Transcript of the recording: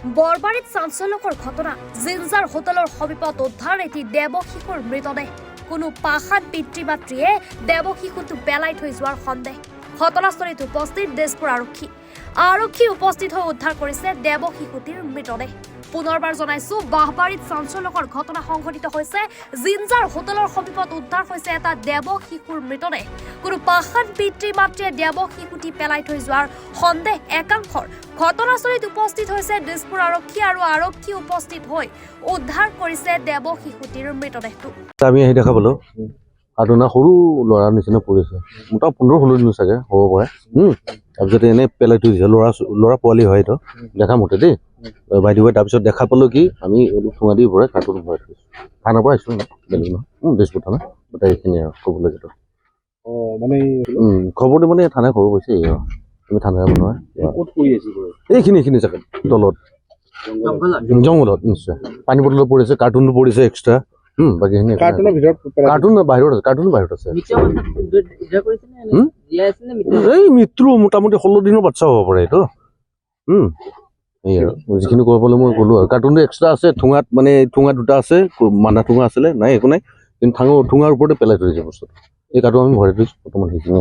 বৰবাৰীত চাঞ্চল্যকৰ ঘটনা জিঞ্জাৰ হোটেলৰ সমীপত উদ্ধাৰ এটি দেৱশিশুৰ মৃতদেহ কোনো পাষাণ পিতৃ মাতৃয়ে দেৱশিশুটো পেলাই থৈ যোৱাৰ সন্দেহ ঘটনাস্থলীত উপস্থিত দিছপুৰ আৰক্ষী উপস্থিত হৈ উদ্ধাৰ কৰিছে দেৱশিশুটিৰ মৃতদেহ পুনৰবাৰ জনাইছো বাহবাৰীত চাঞ্চল্যকৰ ঘটনা সংঘটিত হৈছে জিঞ্জাৰ হোটেলৰ সমীপত উদ্ধাৰ হৈছে এটা দেৱশিশুৰ মৃতদেহ কোনো পাষাণ পিতৃ মাতৃয়ে দেৱশিশুটি পেলাই থৈ যোৱাৰ সন্দেহ একাংশৰ ঘটনাস্থলীত উপস্থিত হৈছে দিছপুৰ আৰক্ষী আৰু আৰক্ষী উপস্থিত হৈ উদ্ধাৰ কৰিছে দেৱশিশুটিৰ মৃতদেহটো আমি আহি দেখা পালো আদনা সৰু ল'ৰা নিচিনা পৰিছে মোটা 15-16 দিন চাগে হ'ব পাৰে তাৰপিছত এনে পেলাই থৈ দিছে ল'ৰা পোৱালি হয় এইটো দেখা মতে দেই বাইদেউ তাৰপিছত দেখা পালো কি আমি ঠোঙা দি ভৰাই কাৰ্টুন ভৰাই থৈছোঁ থানাৰ পৰা আহিছোঁ বেলেগ নহয় দিছপুৰ থানা গোটেই এইখিনি আৰু ক'বলৈ গ'লে মানে খবৰটো মানে থানাই খবৰ কৈছে তুমি থানাৰে বনোৱা এইখিনি জেগাত তলত জংঘলত নিশ্চয় পানী বটলত পৰিছে কাৰ্টুনটো পৰিছে এক্সট্ৰা বাকীখিনি কাৰ্টুনৰ ভিতৰত কাৰ্টুন বাহিৰত আছে এই মৃত্যু মোটামুটি 16 দিনৰ বাচ্চা হ'ব পাৰে এইটো এই আৰু যিখিনি ক'ব পালে মই ক'লো আৰু কাৰ্টুনটো এক্সট্ৰা আছে ঠোঙাত মানে ঠোঙা দুটা আছে মানা ঠোঙা আছিলে নাই একো নাই কিন্তু ঠোঙাৰ ওপৰতে পেলাই থৈ দিছে বস্তুটো এই কাৰ্টুন আমি ভৰাই থৈছোঁ বৰ্তমান সেইখিনি